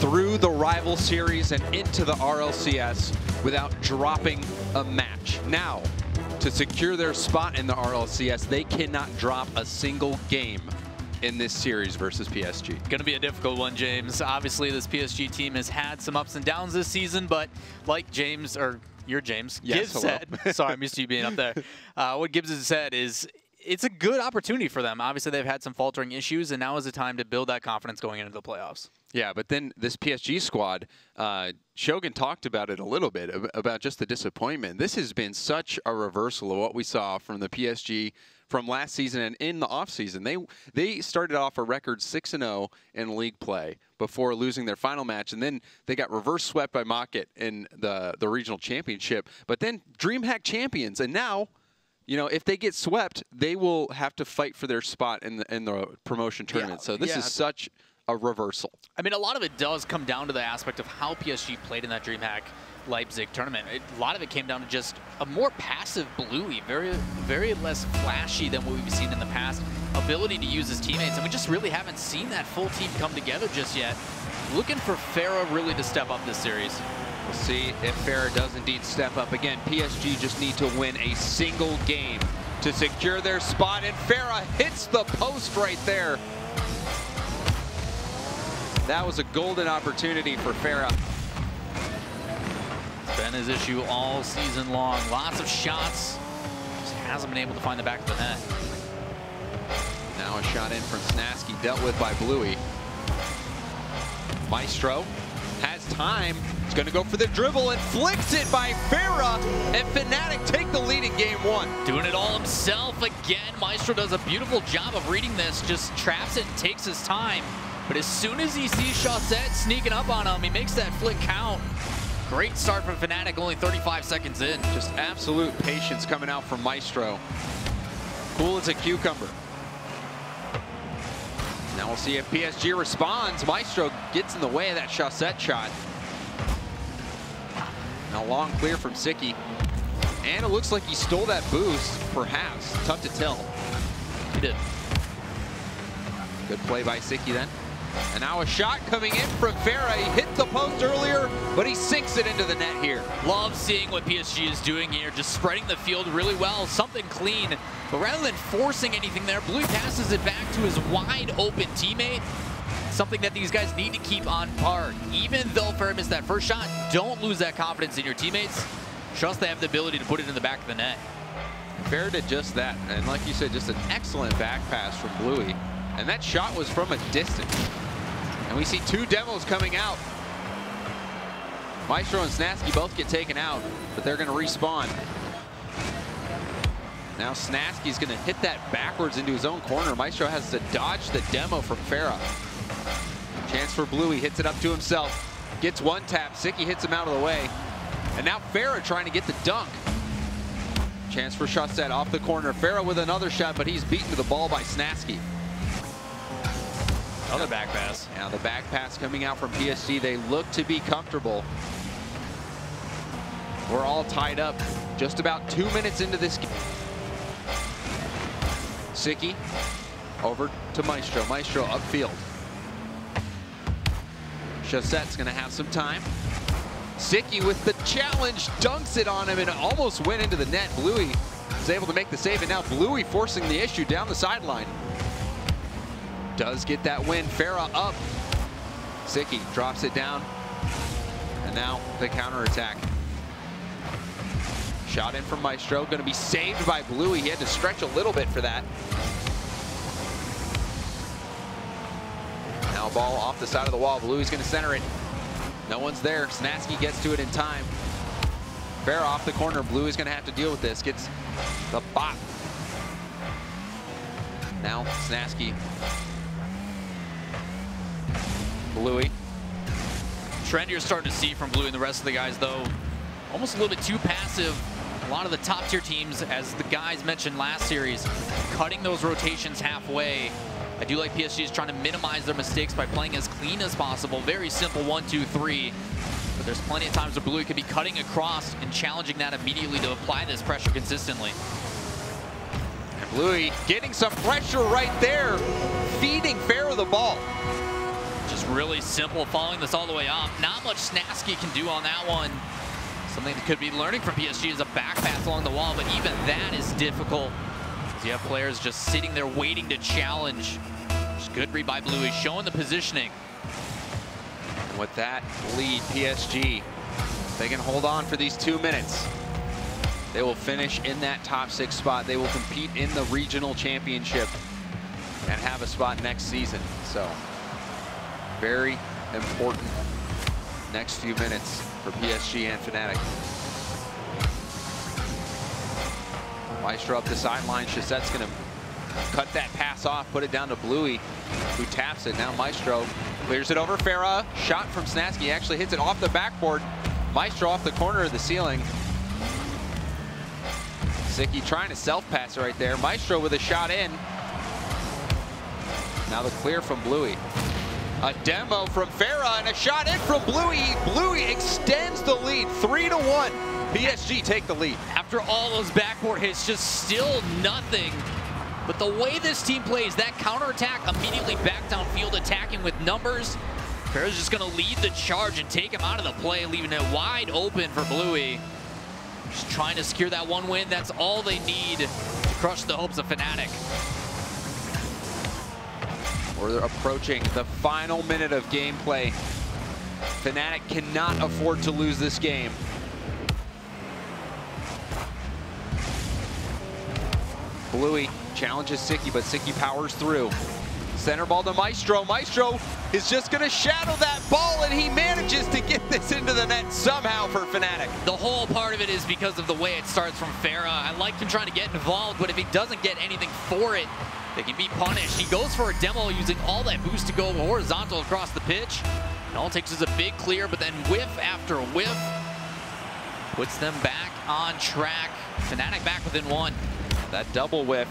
through the rival series and into the RLCS without dropping a match. Now, to secure their spot in the RLCS, they cannot drop a single game in this series versus PSG. Going to be a difficult one, James. Obviously, this PSG team has had some ups and downs this season, but like James, or your James, yes, Gibbs said, sorry, I'm used to you being up there. What Gibbs has said is it's a good opportunity for them. Obviously, they've had some faltering issues, and now is the time to build that confidence going into the playoffs. Yeah, but then this PSG squad, Shogun talked about it a little bit, about just the disappointment. This has been such a reversal of what we saw from the PSG from last season and in the offseason. They started off a record 6-0 in league play before losing their final match, and then they got reverse swept by Mokket in the regional championship, but then DreamHack champions, and now, you know, if they get swept, they will have to fight for their spot in the promotion tournament. So this is such a reversal. I mean, a lot of it does come down to the aspect of how PSG played in that DreamHack Leipzig tournament. A lot of it came down to just a more passive Bluey, very less flashy than what we've seen in the past. Ability to use his teammates, and we just really haven't seen that full team come together just yet. Looking for Farah really to step up this series. We'll see if Farah does indeed step up. Again, PSG just need to win a single game to secure their spot, and Farah hits the post right there. That was a golden opportunity for Farah. It's been his issue all season long. Lots of shots. Just hasn't been able to find the back of the net. Now a shot in from Snasky, dealt with by Bluey. Maestro has time. He's going to go for the dribble and flicks it by Farah, and FNATIC take the lead in game one. Doing it all himself again. Maestro does a beautiful job of reading this, just traps it and takes his time. But as soon as he sees Chaussette sneaking up on him, he makes that flick count. Great start from FNATIC, only 35 seconds in. Just absolute patience coming out from Maestro. Cool as a cucumber. Now we'll see if PSG responds. Maestro gets in the way of that Chaussette shot. Now long clear from Sicky. And it looks like he stole that boost, perhaps. Tough to tell. He did. Good play by Sicky then. And now a shot coming in from Farah. He hit the post earlier, but he sinks it into the net here. Love seeing what PSG is doing here, just spreading the field really well, something clean. But rather than forcing anything there, Blue passes it back to his wide open teammate. Something that these guys need to keep on par. Even though Farah missed that first shot, don't lose that confidence in your teammates. Trust they have the ability to put it in the back of the net. Farah did just that. And like you said, just an excellent back pass from Bluey. And that shot was from a distance. And we see two demos coming out. Maestro and Snasky both get taken out, but they're going to respawn. Now Snasky's going to hit that backwards into his own corner. Maestro has to dodge the demo from Farah. Chance for Blue, he hits it up to himself. Gets one tap, Sicky hits him out of the way. And now Farah trying to get the dunk. Chance for Chaussette off the corner. Farah with another shot, but he's beaten to the ball by Snasky. Another back pass. Now the back pass coming out from PSG. They look to be comfortable. We're all tied up. Just about 2 minutes into this game. Sicky over to Maestro. Maestro upfield. Chaussette's going to have some time. Sicky with the challenge, dunks it on him, and it almost went into the net. Bluey is able to make the save, and now Bluey forcing the issue down the sideline. Does get that win. Farah up. Sicky drops it down. And now the counterattack. Shot in from Maestro. Going to be saved by Bluey. He had to stretch a little bit for that. Now ball off the side of the wall. Bluey's going to center it. No one's there. Snasky gets to it in time. Farah off the corner. Bluey's going to have to deal with this. Gets the bot. Now Snasky. Bluey. Trend you're starting to see from Bluey and the rest of the guys, though, almost a little bit too passive. A lot of the top tier teams, as the guys mentioned last series, cutting those rotations halfway. I do like PSG is trying to minimize their mistakes by playing as clean as possible. Very simple 1, 2, 3. But there's plenty of times where Bluey could be cutting across and challenging that immediately to apply this pressure consistently. And Bluey getting some pressure right there, feeding Farah the ball. Just really simple, following this all the way up. Not much Snasky can do on that one. Something that could be learning from PSG is a back pass along the wall, but even that is difficult. You have players just sitting there waiting to challenge. Just good read by Bluey, showing the positioning. And with that lead, PSG, they can hold on for these 2 minutes. They will finish in that top 6 spot. They will compete in the regional championship and have a spot next season. So very important next few minutes for PSG and FNATIC. Maestro up the sideline. Chaussette's going to cut that pass off, put it down to Bluey, who taps it. Now Maestro clears it over Farah. Shot from Snasky, actually hits it off the backboard. Maestro off the corner of the ceiling. Sicky trying to self-pass right there. Maestro with a shot in. Now the clear from Bluey. A demo from Farah and a shot in from Bluey. Bluey extends the lead, 3-1. PSG take the lead. After all those backboard hits, just still nothing. But the way this team plays, that counterattack immediately back downfield, attacking with numbers. Farah's just going to lead the charge and take him out of the play, leaving it wide open for Bluey. Just trying to secure that one win. That's all they need to crush the hopes of FNATIC. We're approaching the final minute of gameplay. FNATIC cannot afford to lose this game. Bluey challenges Sicky, but Sicky powers through. Center ball to Maestro. Maestro is just going to shadow that ball, and he manages to get this into the net somehow for FNATIC. The whole part of it is because of the way it starts from Farah. I like him trying to get involved, but if he doesn't get anything for it, they can be punished. He goes for a demo using all that boost to go horizontal across the pitch. And all it takes is a big clear, but then whiff after whiff puts them back on track. FNATIC back within 1. That double whiff,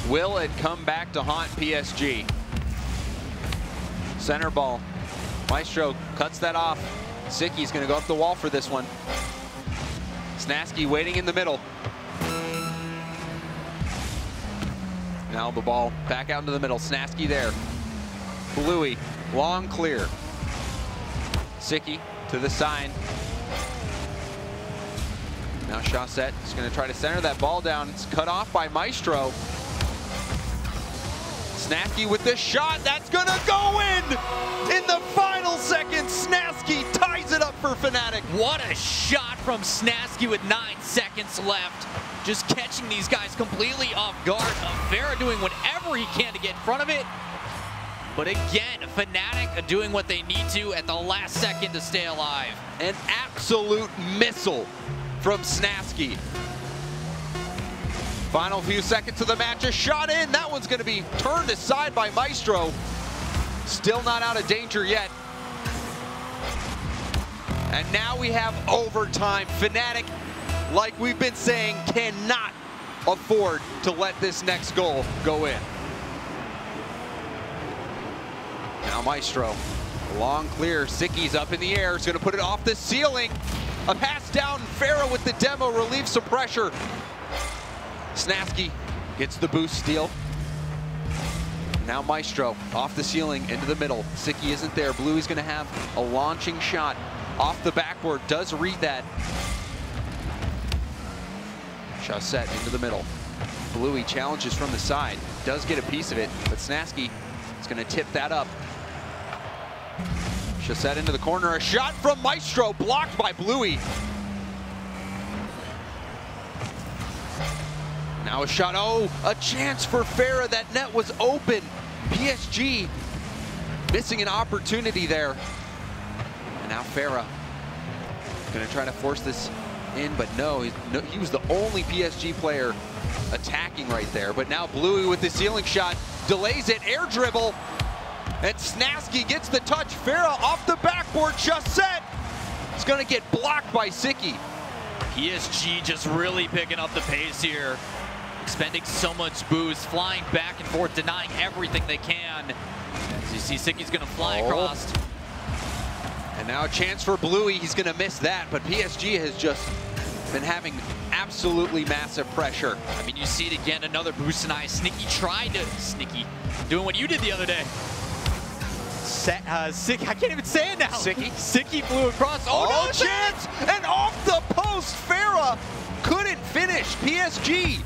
will it come back to haunt PSG? Center ball. Maestro cuts that off. Sicky's going to go up the wall for this one. Snasky waiting in the middle. Now the ball back out into the middle. Snasky there. Bluey, long clear. Sicky to the side. Now Chaussette is going to try to center that ball down. It's cut off by Maestro. Snasky with the shot. That's going to go in the final seconds. Snasky ties it up for FNATIC. What a shot from Snasky with 9 seconds left. Just catching these guys completely off guard. Farah doing whatever he can to get in front of it. But again, FNATIC doing what they need to at the last second to stay alive. An absolute missile from Snasky. Final few seconds of the match, a shot in. That one's going to be turned aside by Maestro. Still not out of danger yet. And now we have overtime. FNATIC, like we've been saying, cannot afford to let this next goal go in. Now Maestro, long clear. Sicky's up in the air. He's going to put it off the ceiling. A pass down. Farah with the demo relieves some pressure. Snasky gets the boost steal. Now Maestro off the ceiling into the middle. Sicky isn't there. Bluey's going to have a launching shot off the backboard. Does read that. Chaussette into the middle. Bluey challenges from the side. Does get a piece of it, but Snasky is going to tip that up. Chaussette into the corner. A shot from Maestro blocked by Bluey. Now a shot. Oh, a chance for Farah. That net was open. PSG missing an opportunity there. And now Farah going to try to force this in, but no, he was the only PSG player attacking right there. But now Bluey with the ceiling shot delays it. Air dribble. And Snasky gets the touch. Farah off the backboard. Chaussette is going to get blocked by Sicky. PSG just really picking up the pace here. Expending so much boost, flying back and forth, denying everything they can. As you see, Sicky's going to fly across. And now a chance for Bluey. He's going to miss that, but PSG has just been having absolutely massive pressure. I mean, you see it again, another boost and Snicky tried to, doing what you did the other day. Sick, I can't even say it now. Sicky flew across. Oh, no, chance! And off the post, Farah couldn't finish. PSG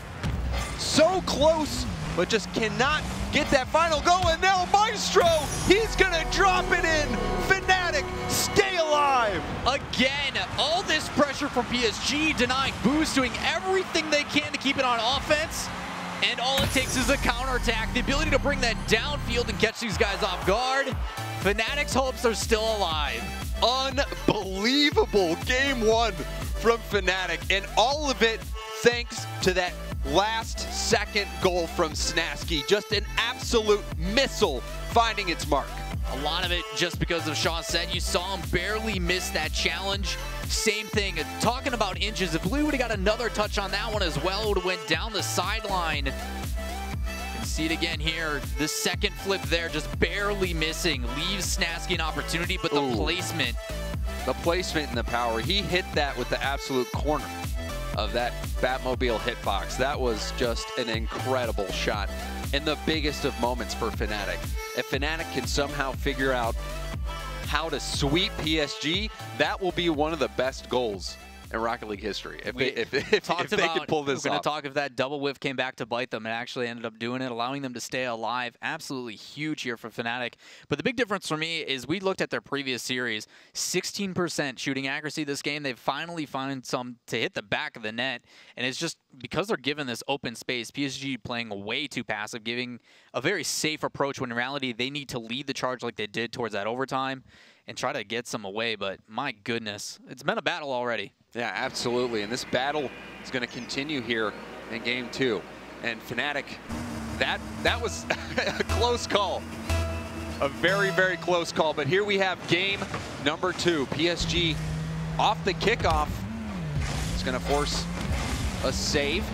so close, but just cannot get that final go. And now Maestro, he's gonna drop it in. FNATIC, stay alive. Again, all this pressure from PSG, denying Boost, doing everything they can to keep it on offense. And all it takes is a counterattack, the ability to bring that downfield and catch these guys off guard. FNATIC's hopes are still alive. Unbelievable game one from FNATIC, and all of it thanks to that last second goal from Snasky. Just an absolute missile finding its mark. A lot of it just because of Chaussette. You saw him barely miss that challenge. Same thing, talking about inches, if Blue would have got another touch on that one as well, it would have went down the sideline. You can see it again here. The second flip there, just barely missing. Leaves Snasky an opportunity, but the placement. The placement and the power. He hit that with the absolute corner of that Batmobile hitbox. That was just an incredible shot in the biggest of moments for FNATIC. If FNATIC can somehow figure out how to sweep PSG, that will be one of the best goals in Rocket League history. If they can pull this off. We're going to talk if that double whiff came back to bite them and actually ended up doing it, allowing them to stay alive. Absolutely huge here for FNATIC. But the big difference for me is we looked at their previous series, 16% shooting accuracy this game. They've finally found some to hit the back of the net. And it's just because they're given this open space, PSG playing way too passive, giving a very safe approach when in reality they need to lead the charge like they did towards that overtime and try to get some away. But my goodness, it's been a battle already. Yeah, absolutely. And this battle is going to continue here in game two. And FNATIC, that was a close call. A very, very close call. But here we have game number two. PSG off the kickoff. It's going to force a save.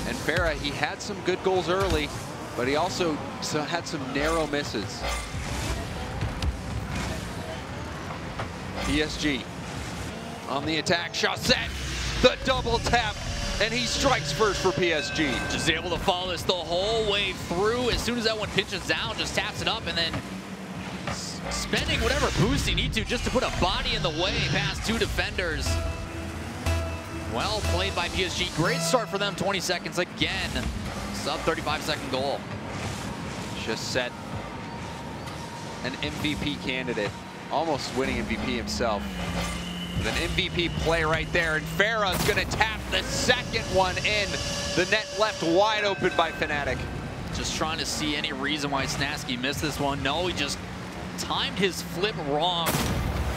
And Farah, he had some good goals early, but he also had some narrow misses. PSG on the attack. Chaussette, the double tap, and he strikes first for PSG. Just able to follow this the whole way through. As soon as that one pitches down, just taps it up, and then spending whatever boost he needs to just to put a body in the way past two defenders. Well played by PSG. Great start for them. 20 seconds again. Sub 35-second goal. Chaussette, an MVP candidate. Almost winning MVP himself. With an MVP play right there, and Farah's gonna tap the second one in. The net left wide open by FNATIC. Just trying to see any reason why Snasky missed this one. No, he just timed his flip wrong.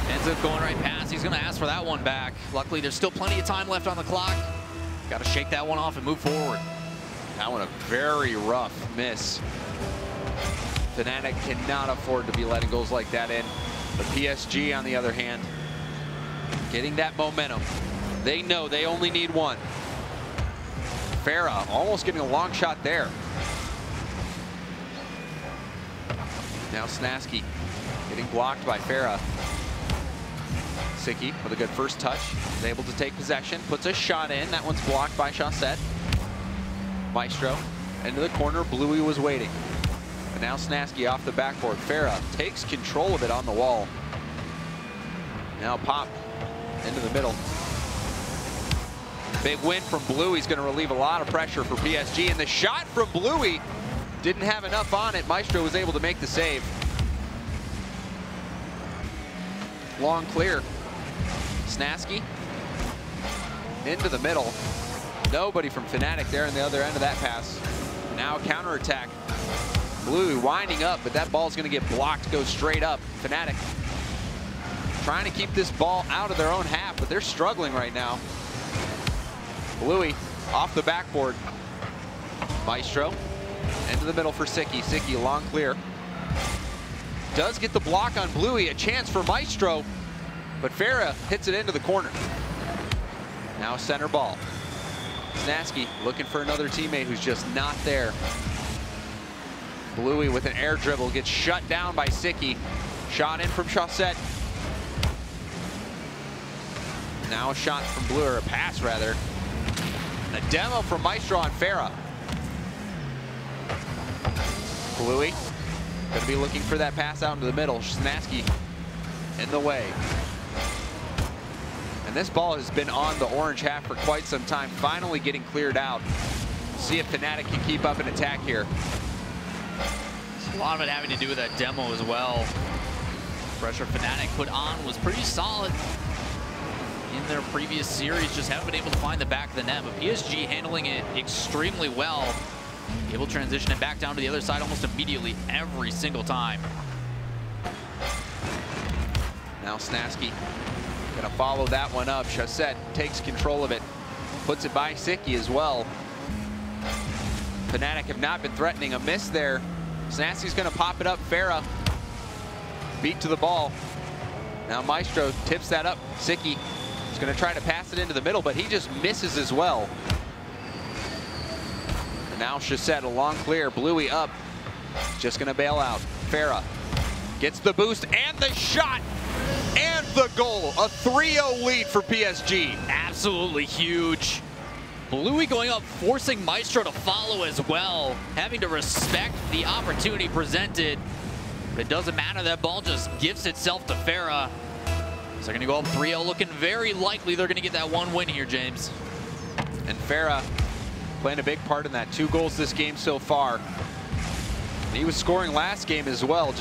Ends up going right past. He's gonna ask for that one back. Luckily, there's still plenty of time left on the clock. Gotta shake that one off and move forward. That one a very rough miss. FNATIC cannot afford to be letting goals like that in. The PSG, on the other hand, getting that momentum. They know they only need one. Farah almost getting a long shot there. Now Snasky getting blocked by Farah. Sicky with a good first touch, is able to take possession, puts a shot in. That one's blocked by Chaussette. Maestro into the corner. Bluey was waiting. And now Snasky off the backboard. Farah takes control of it on the wall. Now pop into the middle. Big win from Bluey. He's going to relieve a lot of pressure for PSG. And the shot from Bluey didn't have enough on it. Maestro was able to make the save. Long clear. Snasky into the middle. Nobody from FNATIC there on the other end of that pass. Now counterattack. Blue winding up, but that ball's going to get blocked, go straight up. FNATIC trying to keep this ball out of their own half, but they're struggling right now. Bluey off the backboard. Maestro into the middle for Sicky. Sicky long clear. Does get the block on Bluey, a chance for Maestro, but Farah hits it into the corner. Now center ball. Snasky looking for another teammate who's just not there. Bluey with an air dribble gets shut down by Sicky. Shot in from Chaussette. Now a shot from Blue, or a pass rather. And a demo from Maestro on Farah. Bluey going to be looking for that pass out into the middle. Snaski in the way. And this ball has been on the orange half for quite some time, finally getting cleared out. See if FNATIC can keep up an attack here. A lot of it having to do with that demo as well. Pressure FNATIC put on was pretty solid in their previous series, just haven't been able to find the back of the net, but PSG handling it extremely well. Able to transition it back down to the other side almost immediately every single time. Now Snaski gonna follow that one up. Chassette takes control of it, puts it by Siki as well. FNATIC have not been threatening. A miss there. Snaski's gonna pop it up. Farah beat to the ball. Now Maestro tips that up. Siki is gonna try to pass it into the middle, but he just misses as well. And now Chassette a long clear. Bluey up, just gonna bail out. Farah gets the boost and the shot and the goal. A 3-0 lead for PSG. Absolutely huge. Bluey going up, forcing Maestro to follow as well, having to respect the opportunity presented. But it doesn't matter, that ball just gives itself to Farah. So they're gonna go up 3-0, looking very likely they're gonna get that one win here, James. And Farah playing a big part in that. 2 goals this game so far. And he was scoring last game as well.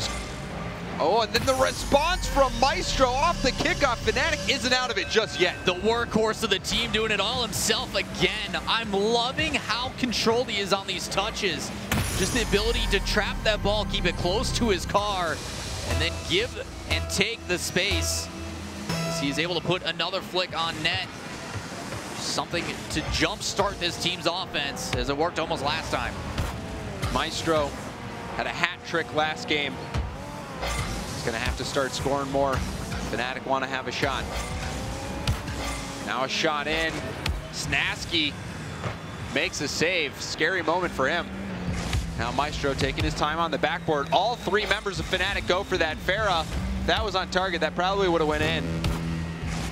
Oh, and then the response from Maestro off the kickoff. FNATIC isn't out of it just yet. The workhorse of the team doing it all himself again. I'm loving how controlled he is on these touches. Just the ability to trap that ball, keep it close to his car, and then give and take the space. As he's able to put another flick on net. Something to jumpstart this team's offense, as it worked almost last time. Maestro had a hat trick last game. He's gonna have to start scoring more. FNATIC want to have a shot. Now a shot in. Snaski makes a save. Scary moment for him. Now Maestro taking his time on the backboard. All 3 members of FNATIC go for that. Farah, if that was on target, that probably would have went in.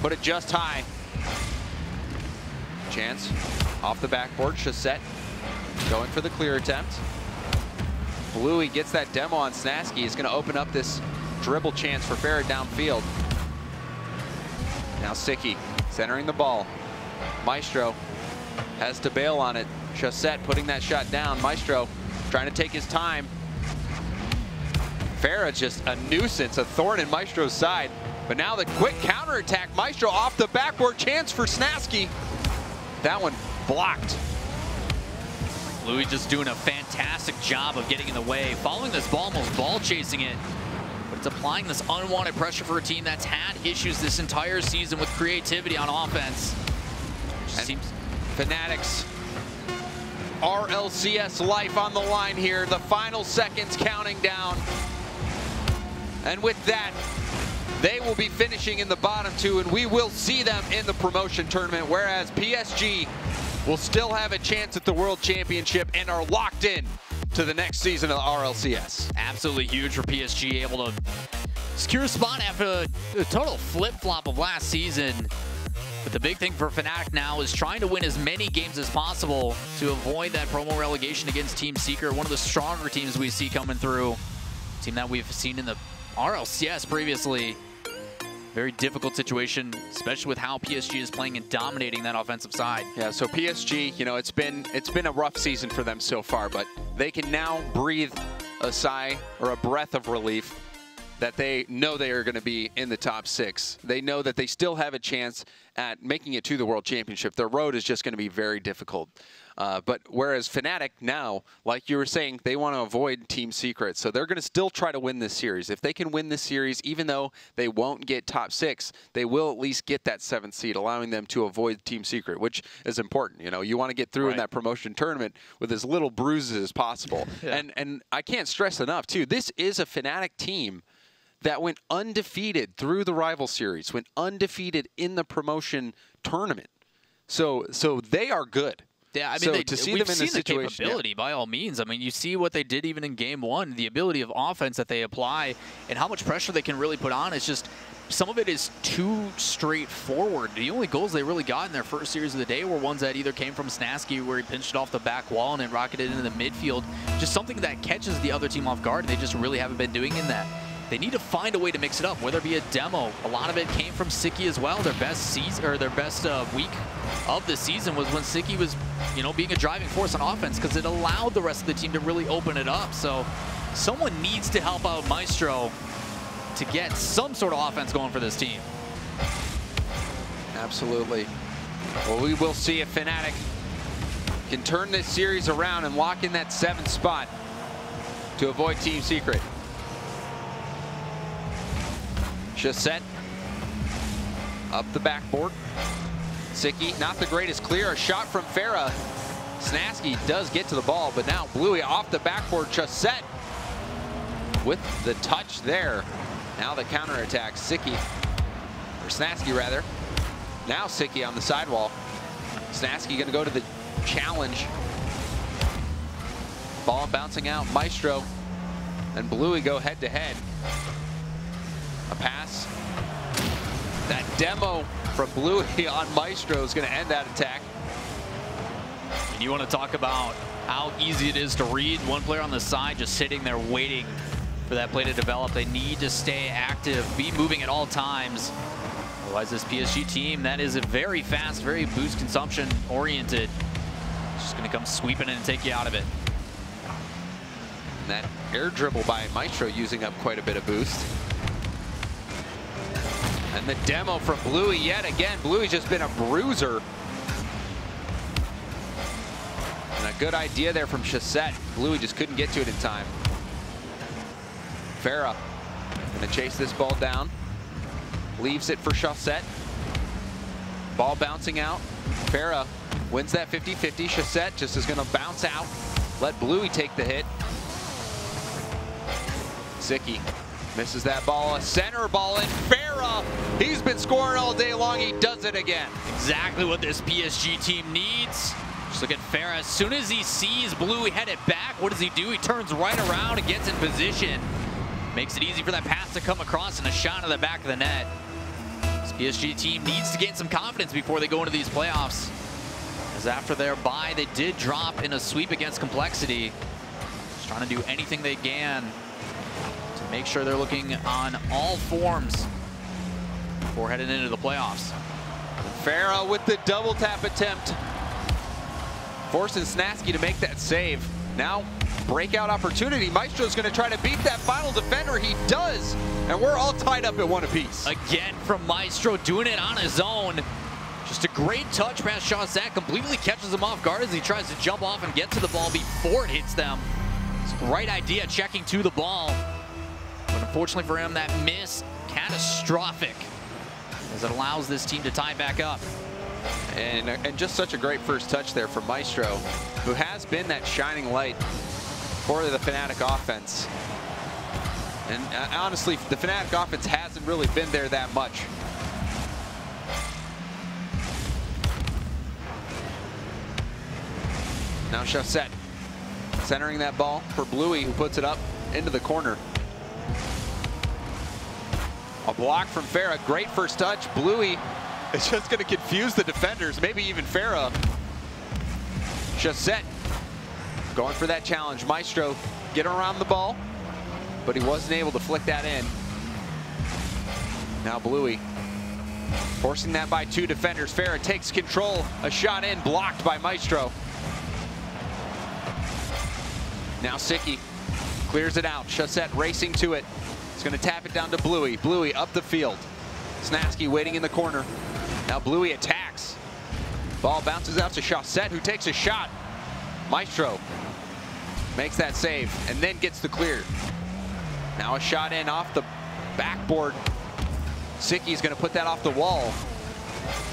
Put it just high. Chance off the backboard. Chassette going for the clear attempt. Bluey gets that demo on Snaski. He's going to open up this dribble chance for Farah downfield. Now Siki centering the ball. Maestro has to bail on it. Chassette putting that shot down. Maestro trying to take his time. Farah just a nuisance, a thorn in Maestro's side. But now the quick counterattack. Maestro off the backboard, chance for Snaski. That one blocked. Bluey just doing a fantastic job of getting in the way, following this ball, almost ball chasing it. But it's applying this unwanted pressure for a team that's had issues this entire season with creativity on offense. Seems FNATIC's RLCS life on the line here. The final seconds counting down. And with that, they will be finishing in the bottom 2, and we will see them in the promotion tournament, whereas PSG will still have a chance at the World Championship and are locked in to the next season of the RLCS. Absolutely huge for PSG, able to secure a spot after a total flip-flop of last season. But the big thing for FNATIC now is trying to win as many games as possible to avoid that promo relegation against Team Secret, one of the stronger teams we see coming through. A team that we've seen in the RLCS previously. Very difficult situation, especially with how PSG is playing and dominating that offensive side. Yeah, so PSG, you know, it's been a rough season for them so far, but they can now breathe a sigh or a breath of relief that they know they are going to be in the top 6. They know that they still have a chance at making it to the World Championship. Their road is just going to be very difficult. But whereas FNATIC now, like you were saying, they want to avoid Team Secret. So they're going to still try to win this series. If they can win this series, even though they won't get top 6, they will at least get that 7th seed, allowing them to avoid Team Secret, which is important. You know, you want to get through in that promotion tournament with as little bruises as possible. Yeah. And I can't stress enough, too, this is a FNATIC team that went undefeated through the rival series, went undefeated in the promotion tournament. So they are good. Yeah, I mean, to see we've them in seen this the situation, capability by all means. I mean, you see what they did even in Game 1, the ability of offense that they apply and how much pressure they can really put on. It's just some of it is too straightforward. The only goals they really got in their first series of the day were ones that either came from FNATIC, where he pinched it off the back wall and then rocketed into the midfield. Just something that catches the other team off guard. They just really haven't been doing in that. They need to find a way to mix it up, whether it be a demo. A lot of it came from Siki as well. Their best season, or their best week of the season was when Siki was, being a driving force on offense, because it allowed the rest of the team to really open it up. So someone needs to help out Maestro to get some sort of offense going for this team. Absolutely. Well, we will see if FNATIC can turn this series around and lock in that 7th spot to avoid Team Secret. Chassette up the backboard. Siki, not the greatest clear. A shot from Farah. FNATIC does get to the ball, but now Bluey off the backboard. Chassette with the touch there. Now the counterattack. Siki, or FNATIC rather. Now Siki on the sidewall. FNATIC gonna go to the challenge. Ball bouncing out. Maestro and Bluey go head to head. A pass. That demo from Bluey on Maestro is going to end that attack. And you want to talk about how easy it is to read one player on the side just sitting there waiting for that play to develop. They need to stay active, be moving at all times. Otherwise, this PSG team that is a very fast, very boost consumption oriented, just going to come sweeping in and take you out of it. And that air dribble by Maestro using up quite a bit of boost. And the demo from Bluey yet again. Bluey's just been a bruiser. And a good idea there from Chassette. Bluey just couldn't get to it in time. Farah gonna chase this ball down. Leaves it for Chassette. Ball bouncing out. Farah wins that 50-50. Chassette just is gonna bounce out. Let Bluey take the hit. Siki misses that ball, a center ball, and Farah, he's been scoring all day long, he does it again. Exactly what this PSG team needs. Just look at Farah, as soon as he sees Bluey headed back, what does he do? He turns right around and gets in position. Makes it easy for that pass to come across and a shot to the back of the net. This PSG team needs to gain some confidence before they go into these playoffs. As after their bye, they did drop in a sweep against Complexity. Just trying to do anything they can to make sure they're looking on all forms before heading into the playoffs. Farah with the double tap attempt, forcing FNATIC to make that save. Now, breakout opportunity. Maestro's going to try to beat that final defender. He does, and we're all tied up at one apiece. Again from Maestro, doing it on his own. Just a great touch past Chassette, completely catches him off guard as he tries to jump off and get to the ball before it hits them. It's a great idea, checking to the ball. But unfortunately for him, that miss, catastrophic, as it allows this team to tie back up. And just such a great first touch there from Maestro, who has been that shining light for the FNATIC offense. And honestly, the FNATIC offense hasn't really been there that much. Now Chassette centering that ball for Bluey, who puts it up into the corner. A block from Farah, great first touch. Bluey is just going to confuse the defenders, maybe even Farah. Chassette going for that challenge. Maestro getting around the ball, but he wasn't able to flick that in. Now Bluey forcing that by two defenders. Farah takes control, a shot in, blocked by Maestro. Now Siki clears it out. Chassette racing to it. He's going to tap it down to Bluey. Bluey up the field. FNATIC waiting in the corner. Now Bluey attacks. Ball bounces out to Chassette, who takes a shot. Maestro makes that save and then gets the clear. Now a shot in off the backboard. Siki's going to put that off the wall.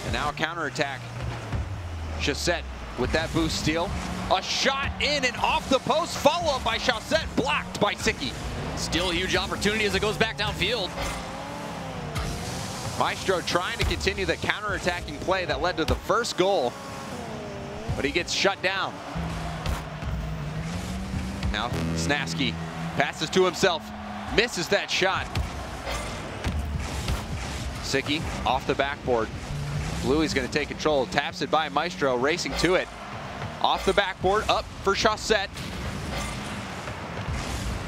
And now a counterattack. Chassette with that boost steal. A shot in and off the post, follow-up by Chassette, blocked by Siki. Still a huge opportunity as it goes back downfield. Maestro trying to continue the counter-attacking play that led to the first goal, but he gets shut down. Now FNATIC passes to himself, misses that shot. Sicky off the backboard. Bluey's going to take control. Taps it by Maestro, racing to it. Off the backboard, up for Chaussette.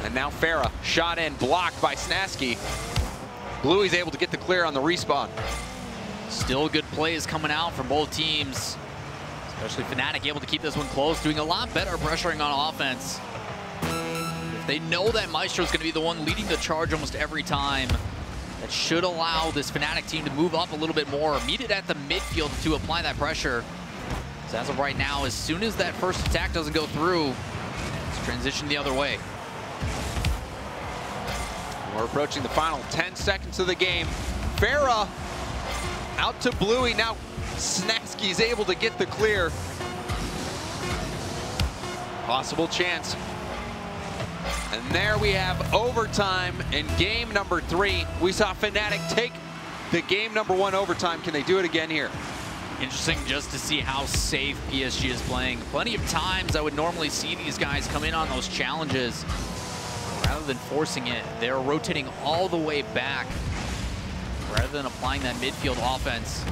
And now Farah, shot in, blocked by Snasky. Bluey's able to get the clear on the respawn. Still good plays coming out from both teams. Especially FNATIC able to keep this one close, doing a lot better pressuring on offense. If they know that Maestro's going to be the one leading the charge almost every time, that should allow this FNATIC team to move up a little bit more, meet it at the midfield to apply that pressure. So as of right now, as soon as that first attack doesn't go through, let's transition the other way. We're approaching the final 10 seconds of the game. Farah out to Bluey. Now Snasky's able to get the clear. Possible chance. And there we have overtime in game number 3. We saw FNATIC take the game number 1 overtime. Can they do it again here? Interesting just to see how safe PSG is playing. Plenty of times I would normally see these guys come in on those challenges. Rather than forcing it, they're rotating all the way back rather than applying that midfield offense.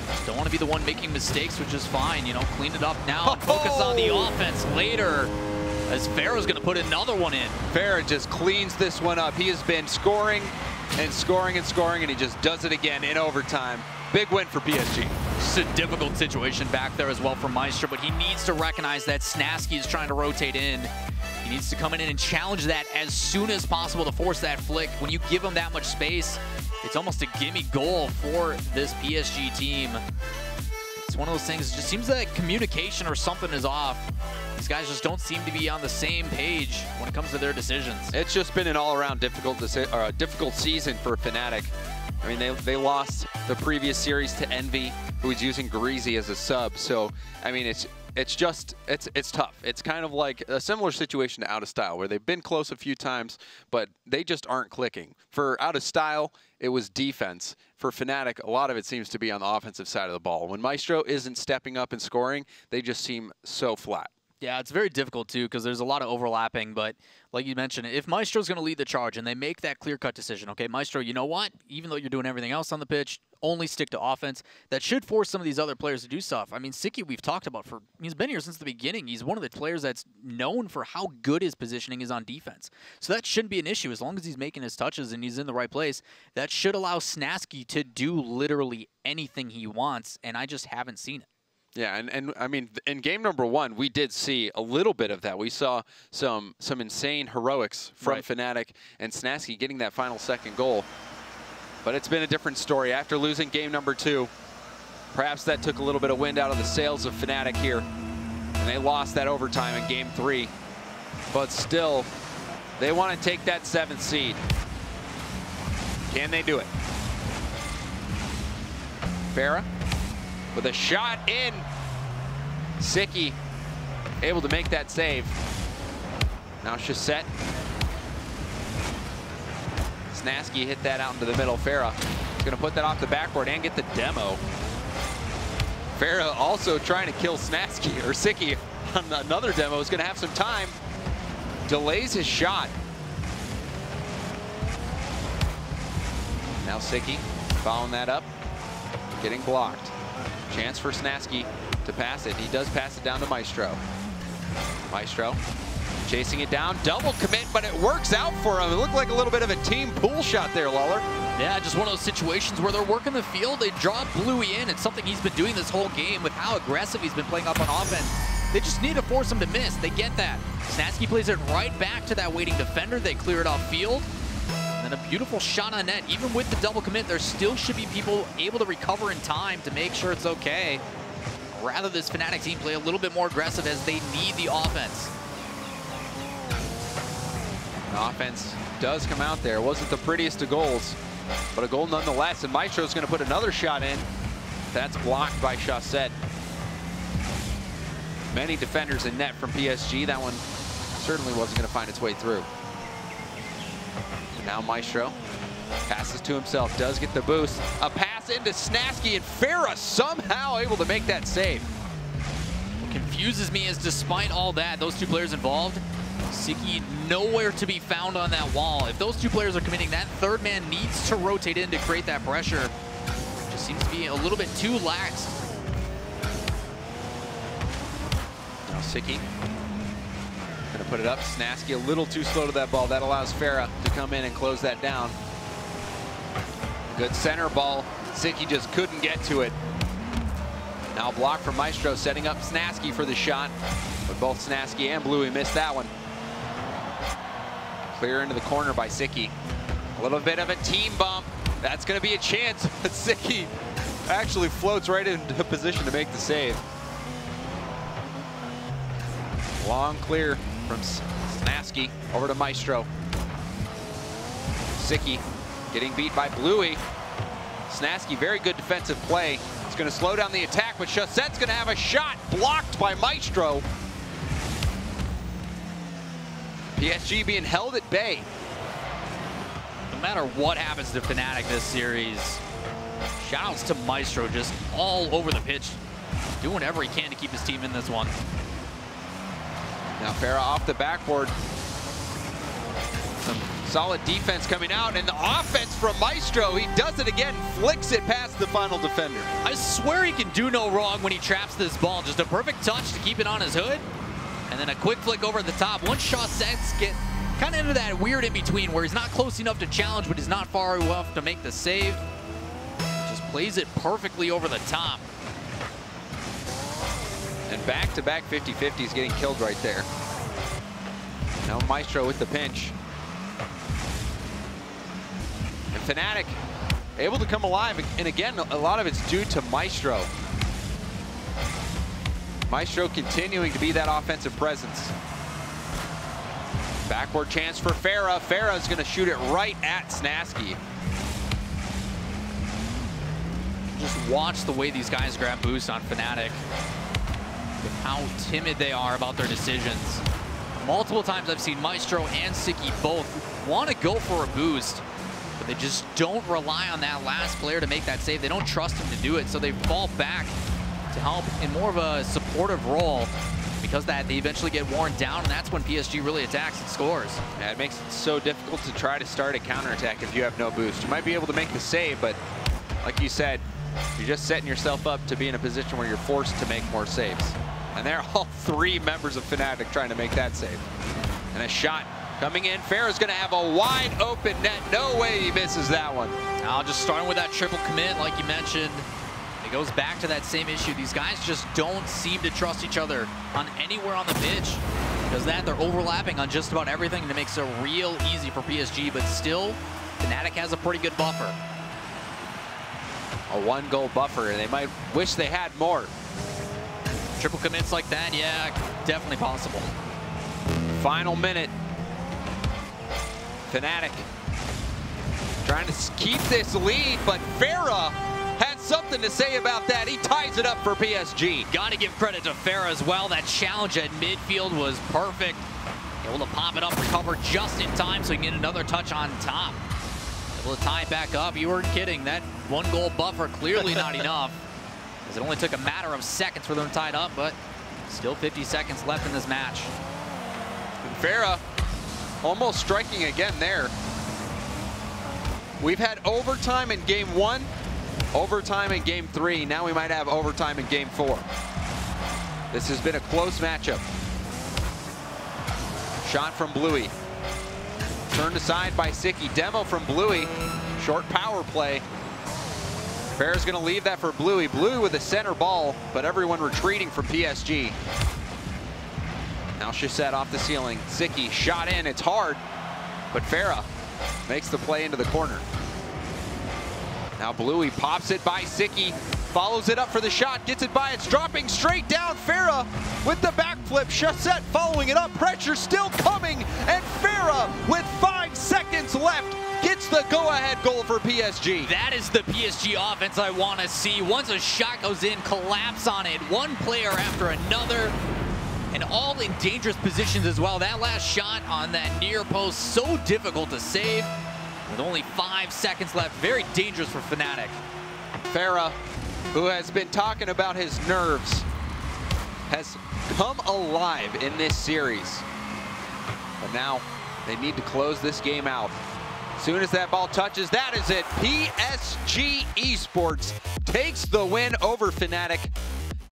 Just don't want to be the one making mistakes, which is fine. You know, clean it up now and focus on the offense later, as Farah's going to put another one in. Farah just cleans this one up. He has been scoring and scoring and scoring, and he just does it again in overtime. Big win for PSG. It's a difficult situation back there as well for Maestro, but he needs to recognize that Snasky is trying to rotate in. He needs to come in and challenge that as soon as possible to force that flick. When you give him that much space, it's almost a gimme goal for this PSG team. It's one of those things, it just seems like communication or something is off. These guys just don't seem to be on the same page when it comes to their decisions. It's just been an all-around difficult season for FNATIC. I mean, they lost the previous series to Envy, who was using Greasy as a sub. So, I mean, it's tough. It's kind of like a similar situation to Out of Style, where they've been close a few times, but they just aren't clicking. For Out of Style, it was defense. For FNATIC, a lot of it seems to be on the offensive side of the ball. When Maestro isn't stepping up and scoring, they just seem so flat. Yeah, it's very difficult, too, because there's a lot of overlapping. But like you mentioned, if Maestro's going to lead the charge and they make that clear-cut decision, okay, Maestro, you know what? Even though you're doing everything else on the pitch, only stick to offense. That should force some of these other players to do stuff. I mean, Sicky, we've talked about he's been here since the beginning. He's one of the players that's known for how good his positioning is on defense. So that shouldn't be an issue as long as he's making his touches and he's in the right place. That should allow Snasky to do literally anything he wants, and I just haven't seen it. Yeah, and I mean, in game number 1, we did see a little bit of that. We saw some insane heroics from FNATIC and Snasky getting that final second goal. But it's been a different story. After losing game number 2, perhaps that took a little bit of wind out of the sails of FNATIC here. And they lost that overtime in game 3. But still, they want to take that 7th seed. Can they do it? Farah with a shot in. Sicky able to make that save. Now Chaussette. Snasky hit that out into the middle. Farah is going to put that off the backboard and get the demo. Farah also trying to kill Snasky, or Sicky on another demo. Is going to have some time. Delays his shot. Now Sicky following that up. Getting blocked. Chance for Snasky to pass it. He does pass it down to Maestro. Maestro chasing it down. Double commit, but it works out for him. It looked like a little bit of a team pool shot there, Lawler. Yeah, just one of those situations where they're working the field. They draw Bluey in. It's something he's been doing this whole game with how aggressive he's been playing up on offense. They just need to force him to miss. They get that. Snasky plays it right back to that waiting defender. They clear it off field. And a beautiful shot on net. Even with the double commit, there still should be people able to recover in time to make sure it's okay. Rather, this FNATIC team play a little bit more aggressive as they need the offense. The offense does come out there. It wasn't the prettiest of goals, but a goal nonetheless. And Maestro's going to put another shot in. That's blocked by Chaussette. Many defenders in net from PSG. That one certainly wasn't going to find its way through. Now Maestro passes to himself, does get the boost. A pass into Snasky, and Farah somehow able to make that save. What confuses me is despite all that, those two players involved, Sicky nowhere to be found on that wall. If those two players are committing, that third man needs to rotate in to create that pressure. seems to be a little bit too lax. Now Sicky gonna put it up. Snasky a little too slow to that ball. That allows Farah to come in and close that down. Good center ball. Sicky just couldn't get to it. Now block from Maestro, setting up Snasky for the shot. But both Snasky and Bluey missed that one. Clear into the corner by Sicky. A little bit of a team bump. That's going to be a chance, but Sicky actually floats right into position to make the save. Long clear from Snasky over to Maestro. Sicky getting beat by Bluey. Snasky, very good defensive play. It's going to slow down the attack, but Chassette's going to have a shot blocked by Maestro. PSG being held at bay. No matter what happens to FNATIC this series, shoutouts to Maestro just all over the pitch, doing whatever he can to keep his team in this one. Now Farah off the backboard. Some solid defense coming out, and the offense from Maestro. He does it again, flicks it past the final defender. I swear he can do no wrong when he traps this ball. Just a perfect touch to keep it on his hood, and then a quick flick over the top. Once Chaussettes get kind of into that weird in-between where he's not close enough to challenge, but he's not far enough to make the save. Just plays it perfectly over the top. And back-to-back 50-50s getting killed right there. Now Maestro with the pinch. And FNATIC able to come alive. And again, a lot of it's due to Maestro. Maestro continuing to be that offensive presence. Backward chance for Farah. Farah's going to shoot it right at Snasky. Just watch the way these guys grab boost on FNATIC. How timid they are about their decisions. Multiple times I've seen Maestro and Sicky both want to go for a boost, but they just don't rely on that last player to make that save. They don't trust him to do it, so they fall back to help in more of a supportive role. Because that, they eventually get worn down, and that's when PSG really attacks and scores. Yeah, it makes it so difficult to try to start a counterattack if you have no boost. You might be able to make the save, but like you said, you're just setting yourself up to be in a position where you're forced to make more saves. And they're all three members of FNATIC trying to make that save. And a shot coming in. Farah's going to have a wide open net. No way he misses that one. Now just starting with that triple commit, like you mentioned. It goes back to that same issue. These guys just don't seem to trust each other on anywhere on the pitch. Because that, they're overlapping on just about everything, and it makes it real easy for PSG. But still, FNATIC has a pretty good buffer. A one-goal buffer, and they might wish they had more. Triple commits like that, yeah, definitely possible. Final minute. FNATIC trying to keep this lead, but Farah had something to say about that. He ties it up for PSG. Got to give credit to Farah as well. That challenge at midfield was perfect. Able to pop it up, recover just in time so he can get another touch on top. Able to tie it back up. You weren't kidding. That one-goal buffer clearly not enough, as it only took a matter of seconds for them to tie it up, but still 50 seconds left in this match. And Farah almost striking again there. We've had overtime in game 1. Overtime in game 3. Now we might have overtime in game 4. This has been a close matchup. Shot from Bluey. Turned aside by Sicky. Demo from Bluey. Short power play. Farah's going to leave that for Bluey. Bluey with the center ball, but everyone retreating from PSG. Now Chassette off the ceiling. Sicky shot in. It's hard, but Farah makes the play into the corner. Now Bluey pops it by Sicky, follows it up for the shot, gets it by, it's dropping straight down. Farah with the backflip. Chassette following it up, pressure still coming, and Farah with 5 seconds left gets the go-ahead goal for PSG. That is the PSG offense I want to see. Once a shot goes in, collapse on it, one player after another, and all in dangerous positions as well. That last shot on that near post, so difficult to save. With only 5 seconds left, very dangerous for FNATIC. Farah, who has been talking about his nerves, has come alive in this series. But now they need to close this game out. As soon as that ball touches, that is it. PSG eSports takes the win over FNATIC.